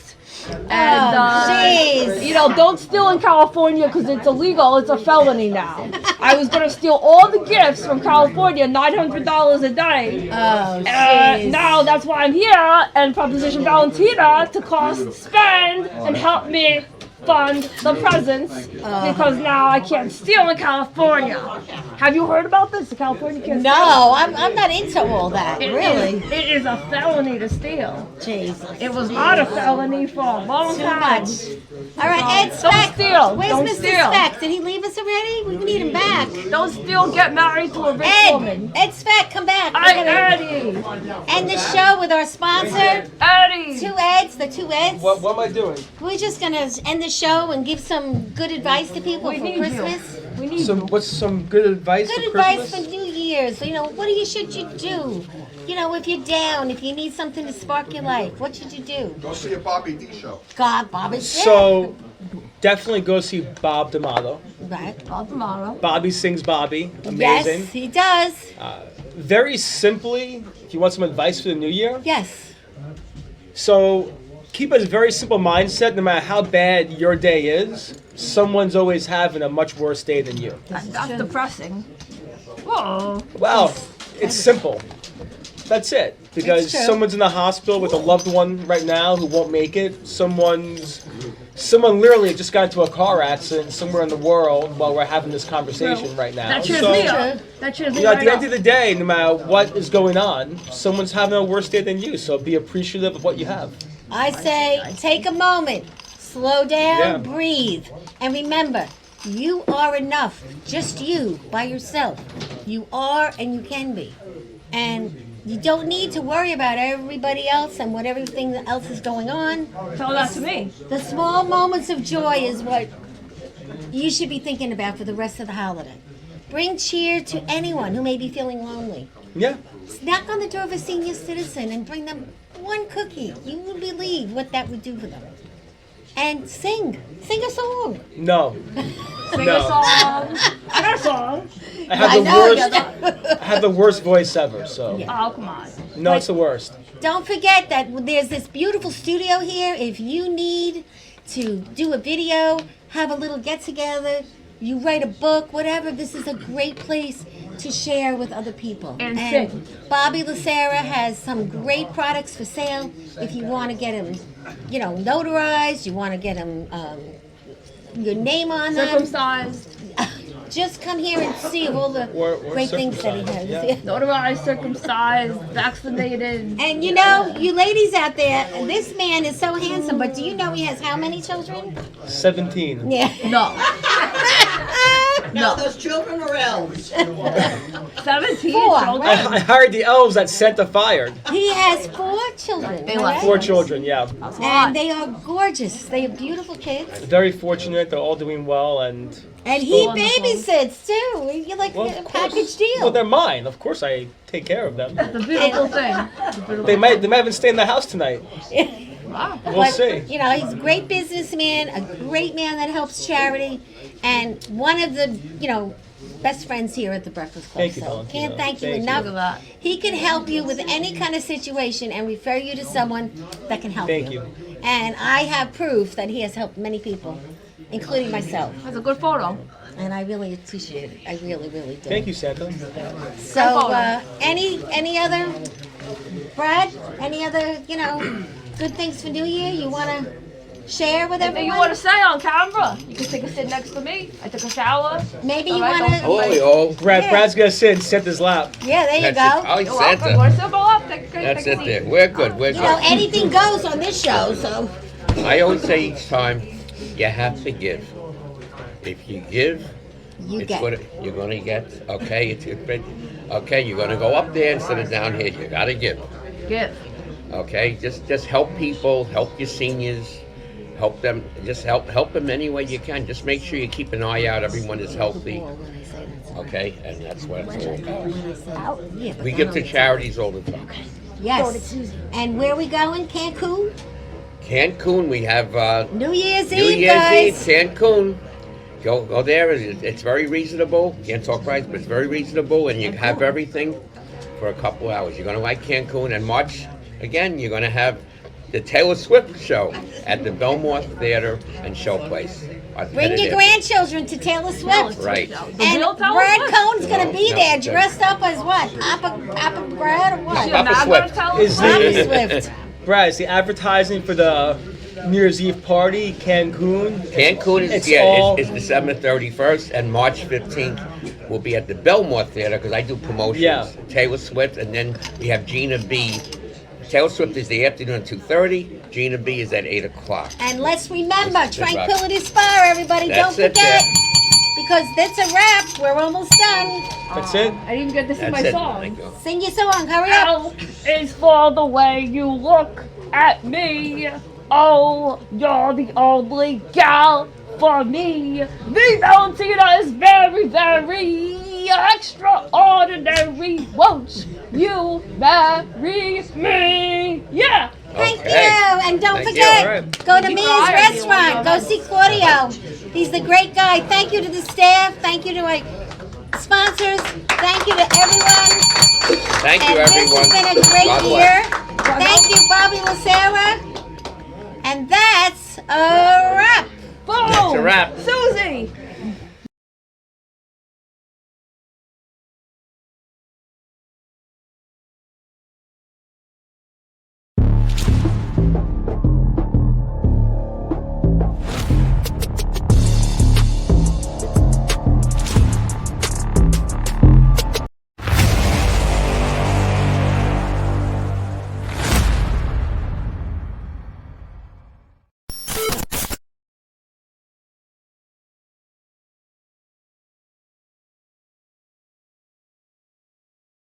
And Jeez. don't steal in California because it's illegal. It's a felony now. I was gonna steal all the gifts from California, $900 a day. Oh, jeez. Now that's why I'm here and Proposition Valentina to spend and help me fund the presents because now I can't steal in California. Have you heard about this? The California can't steal. No, I'm not into all that. Really? It is a felony to steal. Jesus. It was not a felony for a long Too time. much. All right, Ed Don't Speck. steal. Where's Don't Mr. steal. Speck? Did he leave us already? We need him back. Don't steal. Get married to a rich woman. Ed Speck, come back. We're Hi, gonna Eddie. end the show with our sponsor, Eddie. the two Eds. What am I doing? We're just gonna end the show and give some good advice to people We for need Christmas. you. We need you. What's some good advice Good for advice Christmas? for New Year's. What should you do? If you're down, if you need something to spark your life, what should you do? Go see a Bobby D show. God, Bob is So, definitely go see Bob D'Amato. right. All tomorrow. Bobby sings Bobby. Amazing. Yes, he does. Very simply, if you want some advice for the new year, Yes. so keep a very simple mindset. No matter how bad your day is, someone's always having a much worse day than you. That's depressing. Whoa. Well, it's simple. That's it. Because It's true. someone's in the hospital with a loved one right now who won't make it. Someone literally just got into a car accident somewhere in the world while we're having this conversation right now. That cheers So, me up. That cheers me at right the end up. of the day, no matter what is going on, someone's having a worse day than you. So be appreciative of what you have. I say take a moment, slow down, Yeah. breathe, and remember, you are enough. Just you, by yourself. You are and you can be. And you don't need to worry about everybody else and what everything else is going on. Tell that to me. The small moments of joy is what you should be thinking about for the rest of the holiday. Bring cheer to anyone who may be feeling lonely. Yeah. Knock on the door of a senior citizen and bring them one cookie. You wouldn't believe what that would do for them. And sing a song. No. Sing No. a song. I got a song. I have the worst. I have the worst voice ever. So Oh, come on. no, it's the worst. Don't forget that there's this beautiful studio here. If you need to do a video, have a little get together, you write a book, whatever, this is a great place to share with other people. And sing. Bobby Lucera has some great products for sale. If you want to get them, notarized, you want to get them your name on them, Circumcised, just come here and see all the Or great things that he has. circumcised, notarized, circumcised, vaccinated. And you ladies out there, this man is so handsome, but do you know he has how many children? 17. Yeah. No. No, those children are elves. 17 Four, children. right? I hired the elves that Santa fired. He has 4 children. They all left. right? 4 children, yeah. That's a lot. And they are gorgeous. They are beautiful kids. Very fortunate. They're all doing well, and And he Wonderful. babysits too. You like well, a of course. package deal. Well, they're mine. Of course, I take care of them. It's a beautiful thing. It's a beautiful They might even stay in the house tonight. Wow. We'll But, see. he's a great businessman, a great man that helps charity, and one of the, best friends here at the Breakfast Club. Thank you, so Valentina. can't thank you Thank you. enough. Look at that. He can help you with any kind of situation and refer you to someone that can help Thank you. And I have proof that he has helped many people, including myself. That's a good photo. And I really appreciate it. I really, really do. Thank you, Santa. So, any other, Brad? Any other, good things for New Year you want to share with Anything you everyone? want to say on camera? You can take a sit next to me. I took a shower. Maybe you All right, want Oh, to. yo. Brad's gonna sit in Santa's lap. Yeah, there you That's it. go. Oh, You're welcome. Santa. Want to go up? Take That's a it seat. there. We're good. We're good. Anything goes on this show. So, I always say each time, you have to give. If you give, you it's get. what you're gonna get. Okay, okay. You're gonna go up there instead of down here. You gotta give. Give. Okay, just help people, help your seniors, help them. Just help them any way you can. Just make sure you keep an eye out. Everyone is healthy. Okay, and that's what it's all about. Yeah, We give to charities all the time. Yes. And where we going? Cancun? Cancun, we have New Year's New Eve, Year's guys. Eve, Cancun. Go there. It's very reasonable. Can't talk price, but it's very reasonable, and you have everything for a couple hours. You're gonna like Cancun. And March, again, you're gonna have the Taylor Swift show at the Belmont Theater and Showplace. Bring your grandchildren to Taylor Swift. Right. The And real Taylor Brad Swift. Cohn's gonna be No, there, no. dressed up as what? Papa Brad or what? You're Papa not Swift. gonna tell Is us? Papa Swift. Brad, is the advertising for the New Year's Eve party, Cancun? Cancun is It's all- it's December 31st, and March 15th will be at the Belmont Theater because I do promotions. Yeah. Taylor Swift, and then we have Gina B. Taylor Swift is the afternoon at 2:30. Gina B is at 8 o'clock. And let's remember, Good luck. Tranquility Spa, everybody. That's Don't it forget. there. Because that's a wrap. We're almost done. That's it? I didn't get to sing That's my it. song. Thank you. Sing your song. Hurry up. L is for the way you look at me. Oh, you're the only gal for me. The Valentina is very, very extraordinary. Won't you marry me? Yeah. Thank Okay. you. And don't Thank you. forget, All right. go to You Mia's cry or do you Restaurant. wanna Go go? see Claudio. He's the great guy. Thank you to the staff. Thank you to our sponsors. Thank you to everyone. Thank you, And everyone. this has been a great God bless. year. Thank you, Bobby Lucera. And that's a wrap. Boom. That's a wrap.